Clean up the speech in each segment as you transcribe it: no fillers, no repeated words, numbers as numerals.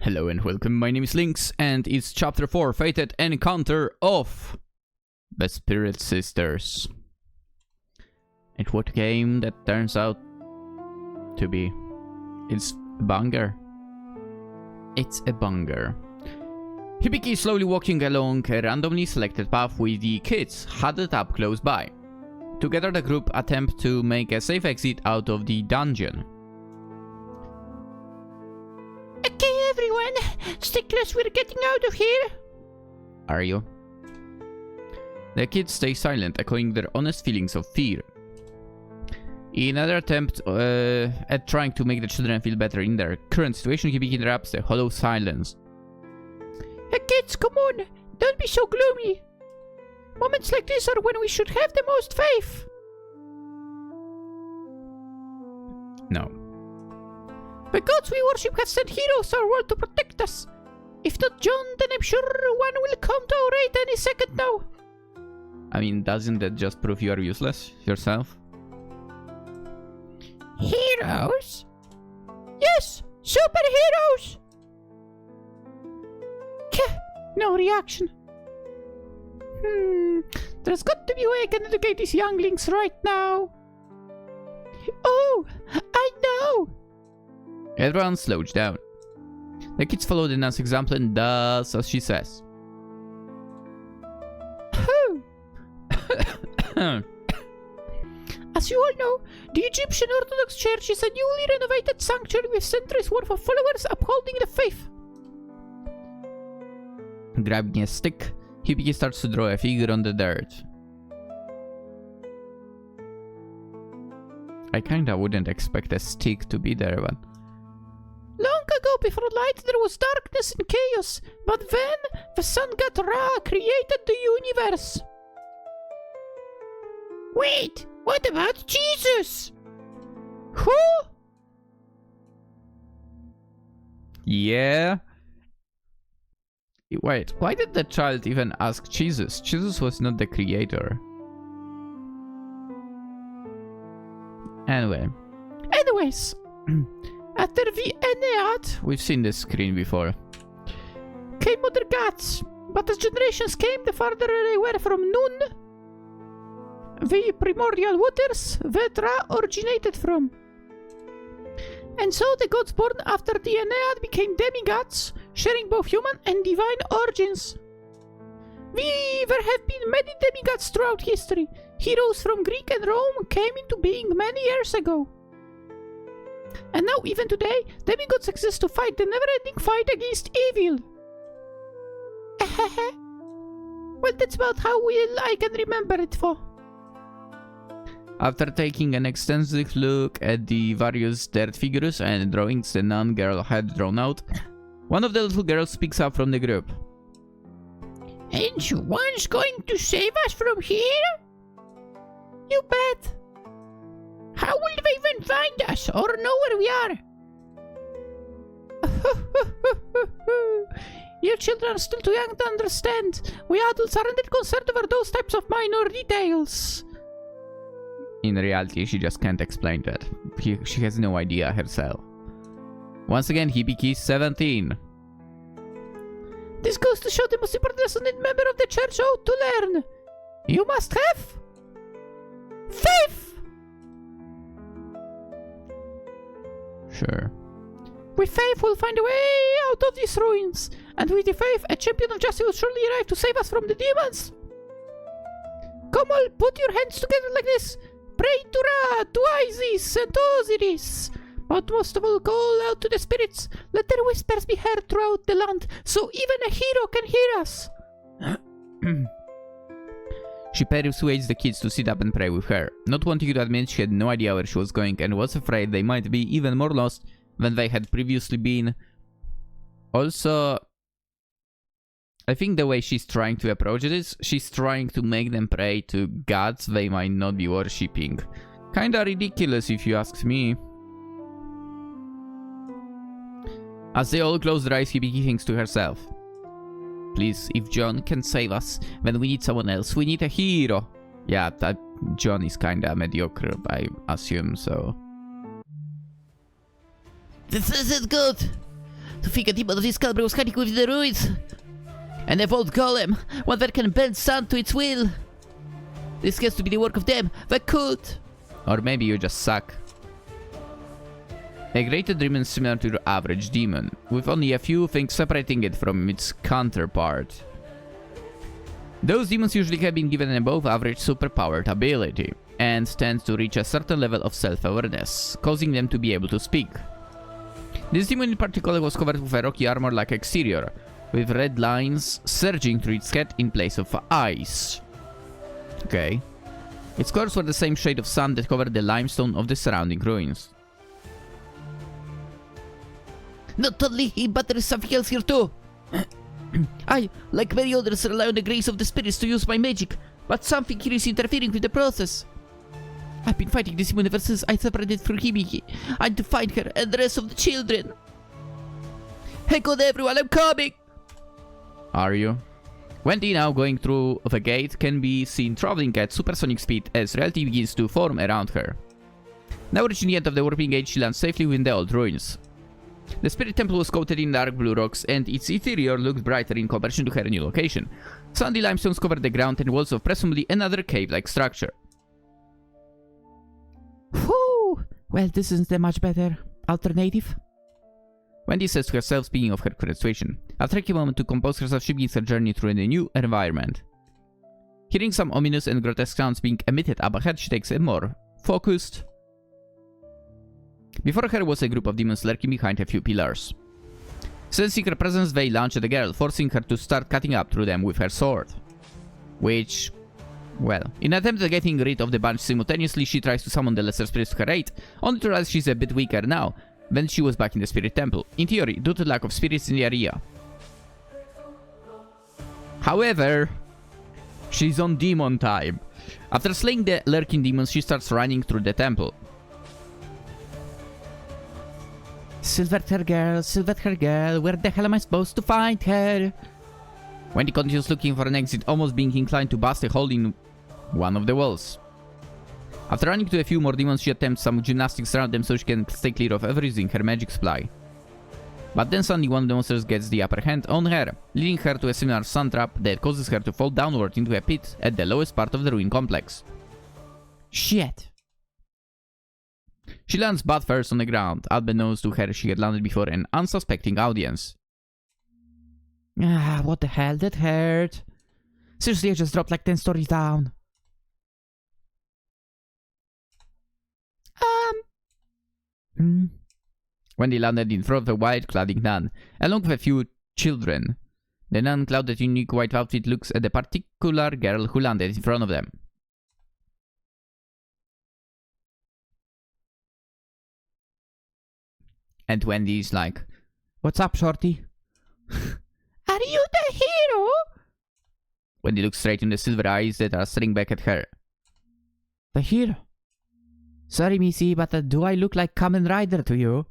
Hello and welcome, my name is Lynx, and it's Chapter 4, Fated Encounter of the Spirit Sisters. And what game that turns out to be? It's a banger. It's a banger. Hibiki is slowly walking along a randomly selected path with the kids huddled up close by. Together the group attempt to make a safe exit out of the dungeon. Okay, everyone, stay close, we're getting out of here. Are you? The kids stay silent, echoing their honest feelings of fear. In another attempt at trying to make the children feel better in their current situation, Hibiki interrupts the hollow silence. Hey kids, come on, don't be so gloomy. Moments like this are when we should have the most faith. No. The gods we worship have sent heroes our world to protect us. If not John, then I'm sure one will come to our aid any second now. I mean, doesn't that just prove you are useless yourself? Heroes? Yes, superheroes! No reaction. There's got to be a way I can educate these younglings right now. Oh, I know! Everyone slows down. The kids follow the nurse's example and does as she says. As you all know, the Egyptian Orthodox Church is a newly renovated sanctuary with centuries worth of followers upholding the faith. Grabbing a stick, Hibiki starts to draw a figure on the dirt. I kinda wouldn't expect a stick to be there, but... Long ago, before light, there was darkness and chaos, but then the sun god Ra created the universe. Wait, what about Jesus? Who? Yeah? Wait, why did the child even ask Jesus? Jesus was not the creator. Anyways, after the Aeneid, we've seen this screen before. Came other gods, but as generations came, the farther they were from Nun, the primordial waters that Ra originated from. And so the gods born after the Aeneid became demigods, sharing both human and divine origins. There have been many demigods throughout history. Heroes from Greek and Rome came into being many years ago. And now, even today, demigods exist to fight the never-ending fight against evil. Well, that's about how well I can remember it for. After taking an extensive look at the various dirt figures and drawings the nun-girl had drawn out, one of the little girls speaks up from the group. Ain't one's going to save us from here? You bet. How will they even find us or know where we are? You children are still too young to understand. We adults aren't concerned over those types of minor details. In reality, she just can't explain that. She has no idea herself. Once again, Hibiki is 17. This goes to show the most important lesson a member of the church ought to learn. You must have faith! Sure. With faith, we'll find a way out of these ruins. And with the faith, a champion of justice will surely arrive to save us from the demons. Come on, put your hands together like this. Pray to Ra, to Isis, and to Osiris. But most of all, call out to the spirits. Let their whispers be heard throughout the land, so even a hero can hear us. She persuades the kids to sit up and pray with her, not wanting to admit she had no idea where she was going and was afraid they might be even more lost than they had previously been. Also, I think the way she's trying to approach it is, she's trying to make them pray to gods they might not be worshipping. Kinda ridiculous if you ask me. As they all close their eyes, Hibiki thinks to herself. Please, if John can save us, then we need someone else. We need a hero. Yeah, that John is kinda mediocre, I assume, so... This isn't good. To think a demon of this caliber was hiding within the ruins. An evolved golem, one that can bend sand to its will. This has to be the work of them that could. Or maybe you just suck. A greater demon similar to the average demon, with only a few things separating it from its counterpart. Those demons usually have been given an above average superpowered ability, and tend to reach a certain level of self-awareness, causing them to be able to speak. This demon in particular was covered with a rocky armor-like exterior, with red lines surging through its head in place of eyes. Okay. Its colors were the same shade of sand that covered the limestone of the surrounding ruins. Not only him, but there is something else here too. I, like many others, rely on the grace of the spirits to use my magic, but something here is interfering with the process. I've been fighting this demon ever since I separated from Hibiki. I need to find her and the rest of the children. Hey God everyone, I'm coming! Are you? Wendy, now going through the gate, can be seen traveling at supersonic speed as reality begins to form around her. Now reaching the end of the warping gate, she lands safely within the old ruins. The spirit temple was coated in dark blue rocks, and its interior looked brighter in comparison to her new location. Sandy limestones covered the ground and walls of presumably another cave-like structure. Whew! Well, this isn't a much better alternative. Wendy says to herself, speaking of her current situation. After taking a moment to compose herself, she begins her journey through a new environment. Hearing some ominous and grotesque sounds being emitted up ahead, she takes a more focused. Before her was a group of demons lurking behind a few pillars. Sensing her presence, they launch at the girl, forcing her to start cutting up through them with her sword. Which, well, in an attempt at getting rid of the bunch simultaneously, she tries to summon the lesser spirits to her aid, only to realize she's a bit weaker now than she was back in the spirit temple, in theory, due to the lack of spirits in the area. However, she's on demon time. After slaying the lurking demons, she starts running through the temple. Silver-haired girl, where the hell am I supposed to find her? Wendy continues looking for an exit, almost being inclined to bust a hole in one of the walls. After running to a few more demons, she attempts some gymnastics around them so she can stay clear of ever using her magic supply. But then suddenly one of the monsters gets the upper hand on her, leading her to a similar sand trap that causes her to fall downward into a pit at the lowest part of the ruin complex. Shit. She lands butt first on the ground. Unbeknownst to her, she had landed before an unsuspecting audience. Ah, what the hell, that hurt. Seriously, I just dropped like 10 stories down. Wendy landed in front of a white-cladding nun, along with a few children. The nun, clad in a unique white outfit, looks at the particular girl who landed in front of them. And Wendy's like, "What's up, shorty?" "Are you the hero?" Wendy looks straight in the silver eyes that are staring back at her. "The hero? Sorry, Missy, but do I look like Kamen Rider to you?"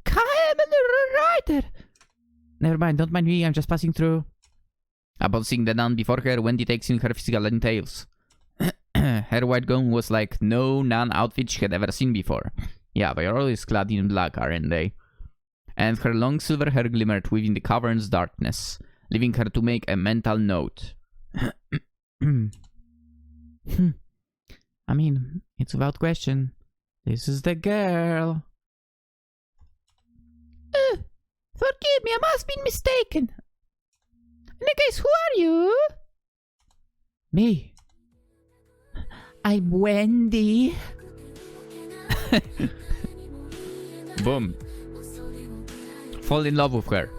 "Kamen Rider!" "Never mind, don't mind me, I'm just passing through." Upon seeing the nun before her, Wendy takes in her physical details. Her white gown was like no nun outfit she had ever seen before. Yeah, they are always clad in black, aren't they? And her long silver hair glimmered within the cavern's darkness, leaving her to make a mental note. I mean, it's without question. This is the girl. Forgive me, I must have been mistaken. In any case, who are you? Me. I'm Wendy. Boom. Fall in love with her.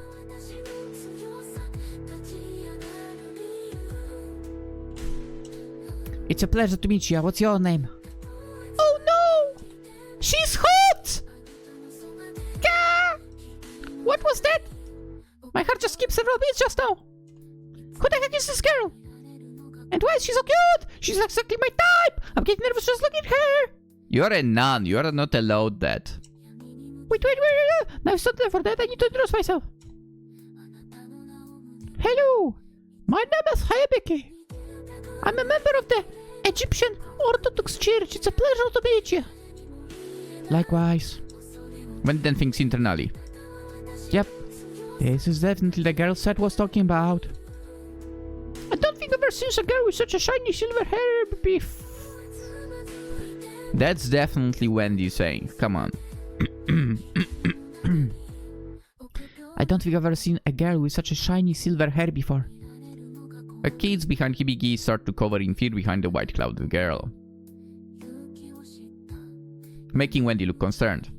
It's a pleasure to meet you. What's your name? Oh no! She's hot! Gah! What was that? My heart just skipped several beats just now. Who the heck is this girl? And why is she so cute? She's exactly my type! I'm getting nervous just looking at her! You're a nun. You are not allowed that. Wait. Now it's not there for that. I need to introduce myself. Hello. My name is Hibiki. I'm a member of the Egyptian Orthodox Church. It's a pleasure to meet you. Likewise. Wendy then thinks internally. Yep, this is definitely the girl Seth was talking about. I don't think I've ever seen a girl with such a shiny silver hair before. That's definitely Wendy saying. Come on. I don't think I've ever seen a girl with such a shiny silver hair before. The kids behind Hibiki start to cover in fear behind the white clouded girl, making Wendy look concerned.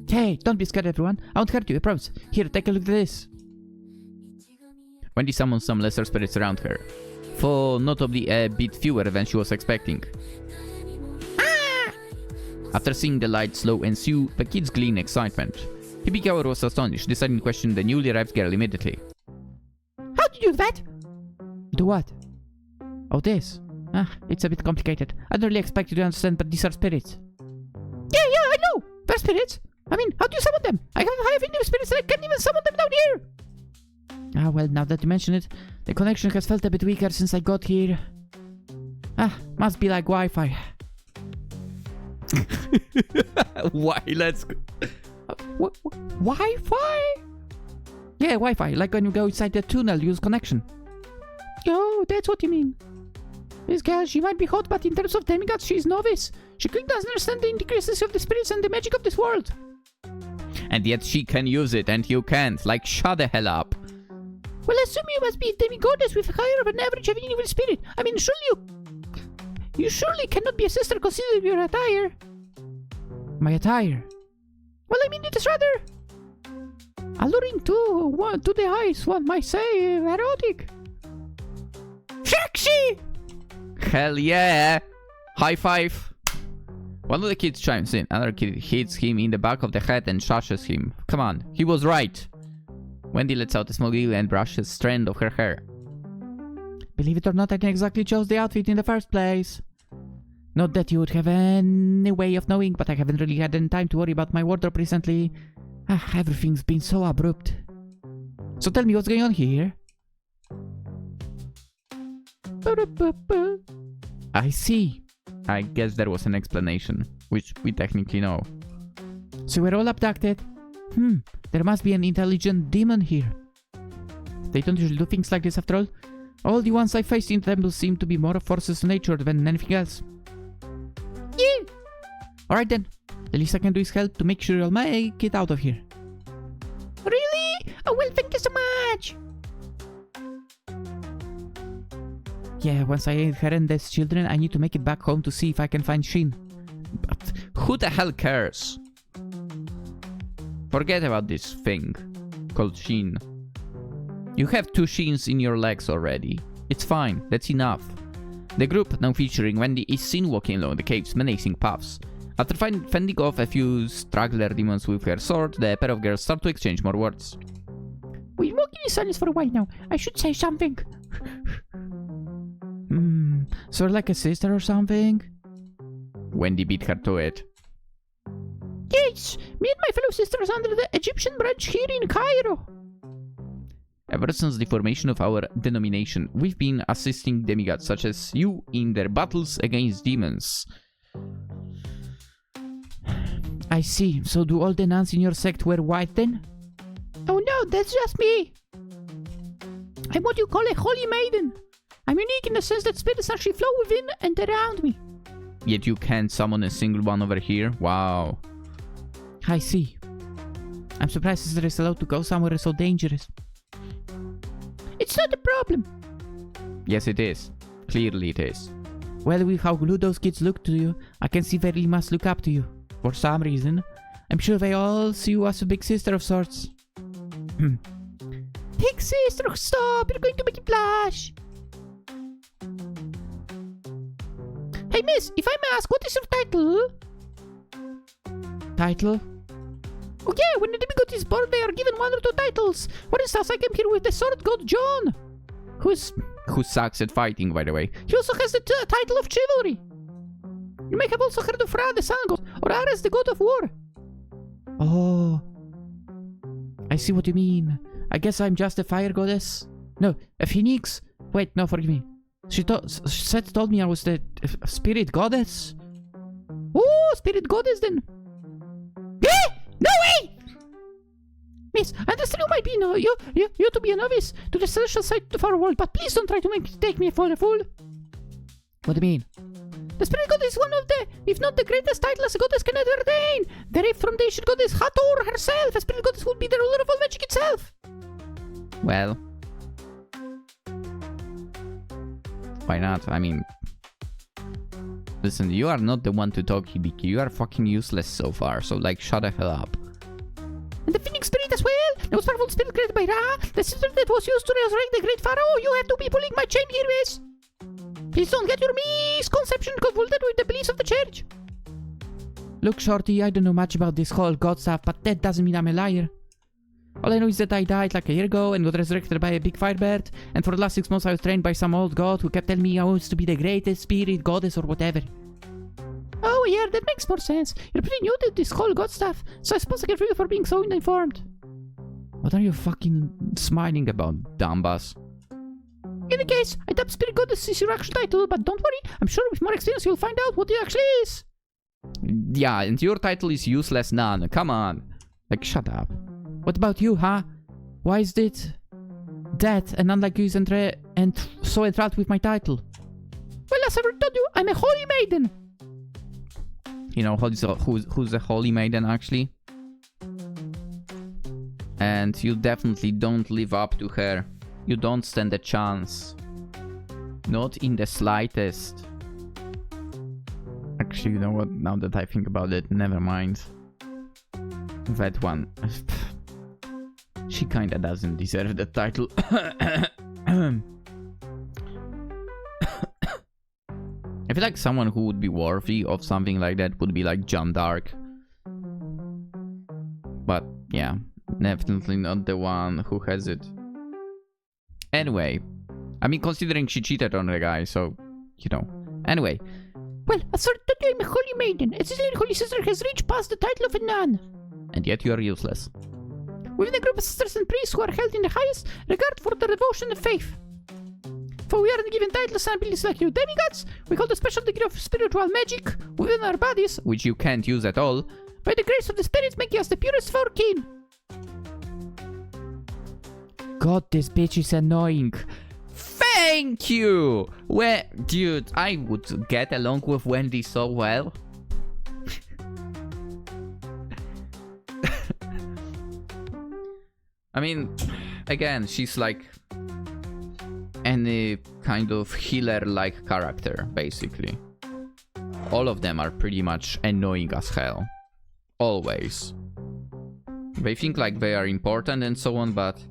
Hey, don't be scared, everyone. I won't hurt you, I promise. Here, take a look at this. Wendy summons some lesser spirits around her, though notably a bit fewer than she was expecting. Ah! After seeing the light slow ensue, the kids glean excitement. Hibiki was astonished, deciding to question the newly arrived girl immediately. How did you do that? Do what? Oh, this. It's a bit complicated. I don't really expect you to understand, but these are spirits. Yeah, I know! They're spirits! I mean, how do you summon them? I have enough spirits that I can't even summon them down here! Well, now that you mention it, the connection has felt a bit weaker since I got here. Must be like Wi-Fi. Why? Let's go. Wi-Fi? Yeah, Wi-Fi, like when you go inside the tunnel, use connection. Oh, that's what you mean. This girl, she might be hot, but in terms of demigods, she's novice. She clearly doesn't understand the intricacies of the spirits and the magic of this world. And yet she can use it and you can't. Like, shut the hell up. Well, assume you must be a demigoddess with higher than average of an evil spirit. I mean, surely you surely cannot be a sister considering your attire. My attire? Well, I mean, it is rather alluring to the eyes, one might say, erotic. Sexy! Hell yeah! High five! One of the kids chimes in, another kid hits him in the back of the head and shushes him. Come on, he was right. Wendy lets out a small giggle and brushes a strand of her hair. Believe it or not, I didn't exactly chose the outfit in the first place. Not that you would have any way of knowing, but I haven't really had any time to worry about my wardrobe recently. Everything's been so abrupt. So tell me what's going on here. I see. I guess there was an explanation, which we technically know. So we're all abducted. There must be an intelligent demon here. They don't usually do things like this after all. All the ones I faced in temples seem to be more forces of nature than anything else. Yeah! Alright then. The least I can do is help to make sure I'll make it out of here. Really? Oh well, thank you so much! Yeah, once I inherit these children, I need to make it back home to see if I can find Sheen. But who the hell cares? Forget about this thing called Sheen. You have 2 Sheens in your legs already. It's fine, that's enough. The group, now featuring Wendy, is seen walking along the cave's menacing paths. After fending off a few straggler demons with her sword, the pair of girls start to exchange more words. We've been walking in silence for a while now. I should say something. Sort of like a sister or something? Wendy beat her to it. Yes, me and my fellow sisters under the Egyptian branch here in Cairo. Ever since the formation of our denomination, we've been assisting demigods such as you in their battles against demons. I see. So do all the nuns in your sect wear white then? Oh no, that's just me. I'm what you call a holy maiden. I'm unique in the sense that spirits actually flow within and around me. Yet you can't summon a single one over here? Wow. I see. I'm surprised sister is allowed to go somewhere so dangerous. It's not a problem. Yes, it is. Clearly it is. Well, with how glued those kids look to you, I can see they really must look up to you. For some reason. I'm sure they all see you as a big sister of sorts. Big sister, stop! You're going to make it blush! Hey miss, if I may ask, what is your title? Title? Oh yeah, when the demigod is born, they are given 1 or 2 titles. For instance, I came here with the sword god John. Who sucks at fighting, by the way. He also has the title of chivalry. You may have also heard of Ra, the sun god, or Ares, the god of war. Oh, I see what you mean. I guess I'm just a fire goddess. No, a phoenix. Wait, no, forgive me. Seth told me I was the spirit goddess. Oh, spirit goddess then. Miss, I understand you might be you to be a novice to the celestial side of our world, but please don't try to take me for a fool. What do you mean? The spirit goddess is one of the, if not the greatest titles a goddess can ever attain. Derived from the ancient goddess Hathor herself, a spirit goddess would be the ruler of all magic itself. Well, why not? I mean, listen, you are not the one to talk, Hibiki. You are fucking useless so far, so like, shut the hell up. And the Phoenix spirit as well, the most powerful spirit created by Ra, the spirit that was used to resurrect the great pharaoh. You have to be pulling my chain here, miss. Please don't get your misconception confused with the beliefs of the church. Look, Shorty, I don't know much about this whole god stuff, but that doesn't mean I'm a liar. All I know is that I died like a year ago and got resurrected by a big firebird, and for the last 6 months I was trained by some old god who kept telling me I was to be the greatest spirit, goddess, or whatever. Oh yeah, that makes more sense. You're pretty new to this whole god stuff, so I suppose I can forgive you for being so uninformed. What are you fucking smiling about, dumbass? In any case, I doubt spirit goddess is your actual title, but don't worry, I'm sure with more experience you'll find out what it actually is. Yeah, and your title is useless nun, come on. Like, shut up. What about you, huh? Why is it that, and unlike you, is and so enthralled with my title? Well, as I already told you, I'm a holy maiden. You know, who's a holy maiden, actually? And you definitely don't live up to her. You don't stand a chance. Not in the slightest. Actually, you know what? Now that I think about it, never mind. That one. She kinda doesn't deserve the title. I feel like someone who would be worthy of something like that would be like Jeanne d'Arc. But yeah, definitely not the one who has it. Anyway, I mean, considering she cheated on the guy, so, you know. Anyway. Well, I thought that I'm a holy maiden. As the holy sister has reached past the title of a nun. And yet you are useless. Within a group of sisters and priests who are held in the highest regard for their devotion and faith. For we aren't given titles and abilities like you demigods, we hold a special degree of spiritual magic within our bodies, which you can't use at all, by the grace of the spirits making us the purest of our kin. God, this bitch is annoying. Thank you! Well, dude, I would get along with Wendy so well. I mean, again, she's like any kind of healer-like character, basically. All of them are pretty much annoying as hell. Always. They think like they are important and so on, but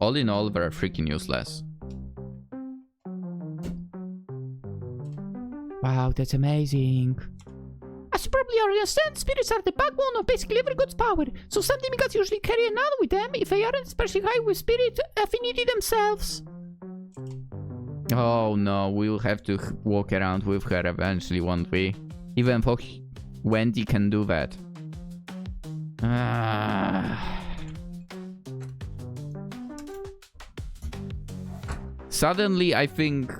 all in all, they're freaking useless. Wow, that's amazing. As you probably already understand, spirits are the backbone of basically every god's power. So some demigods usually carry a nun with them if they aren't especially high with spirit affinity themselves. Oh no, we'll have to walk around with her eventually, won't we? Even though Wendy can do that. Suddenly, I think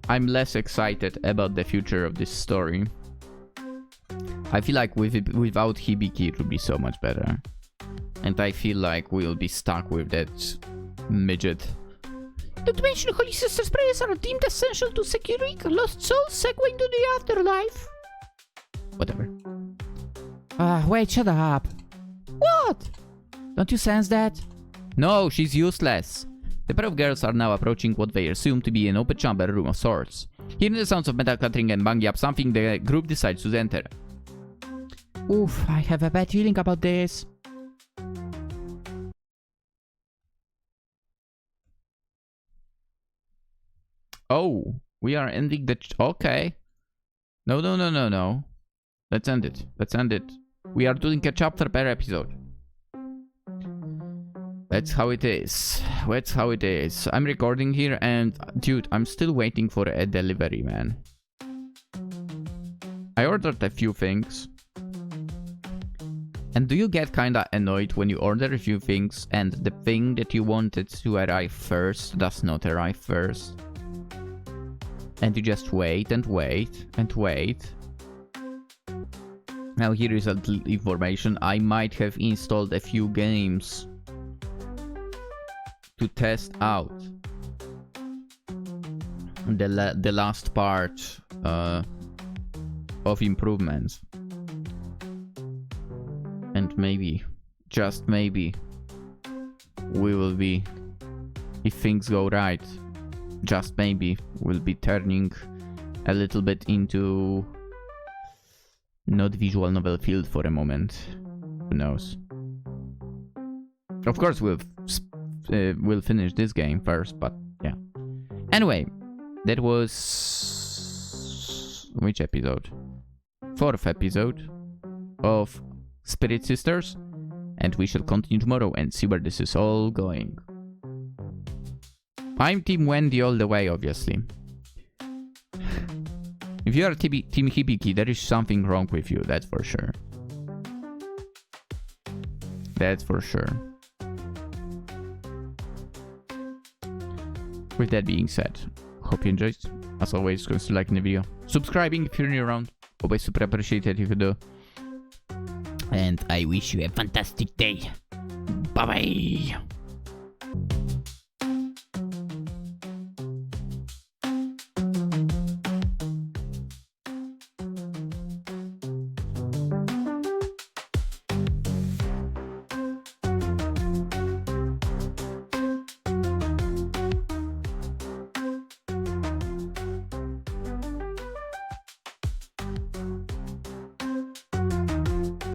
I'm less excited about the future of this story. I feel like without Hibiki it would be so much better. And I feel like we'll be stuck with that midget. Not to mention Holy Sister's prayers are deemed essential to securing lost souls segueing to the afterlife. Whatever. Wait, shut up. What? Don't you sense that? No, she's useless. The pair of girls are now approaching what they assume to be an open chamber room of sorts. Hearing the sounds of metal clattering and banging up something, the group decides to enter. Oof, I have a bad feeling about this. Oh, we are ending the... Okay. No. Let's end it. Let's end it. We are doing a chapter per episode. That's how it is. That's how it is. I'm recording here and... Dude, I'm still waiting for a delivery, man. I ordered a few things. And do you get kinda annoyed when you order a few things and the thing that you wanted to arrive first does not arrive first? And you just wait and wait and wait. Now here is a little information. I might have installed a few games to test out the last part of improvements. And maybe, just maybe, we will be, if things go right, just maybe, we'll be turning a little bit into not visual novel field for a moment. Who knows? Of course, we'll finish this game first, but yeah. Anyway, that was which episode? 4th episode of Spirit Sisters, and we shall continue tomorrow and see where this is all going. I'm Team Wendy all the way, obviously. If you are Team Hibiki, there is something wrong with you, that's for sure. That's for sure. With that being said, hope you enjoyed. As always, consider liking the video. Subscribing if you're new around. Always super appreciated if you do. And I wish you a fantastic day. Bye bye.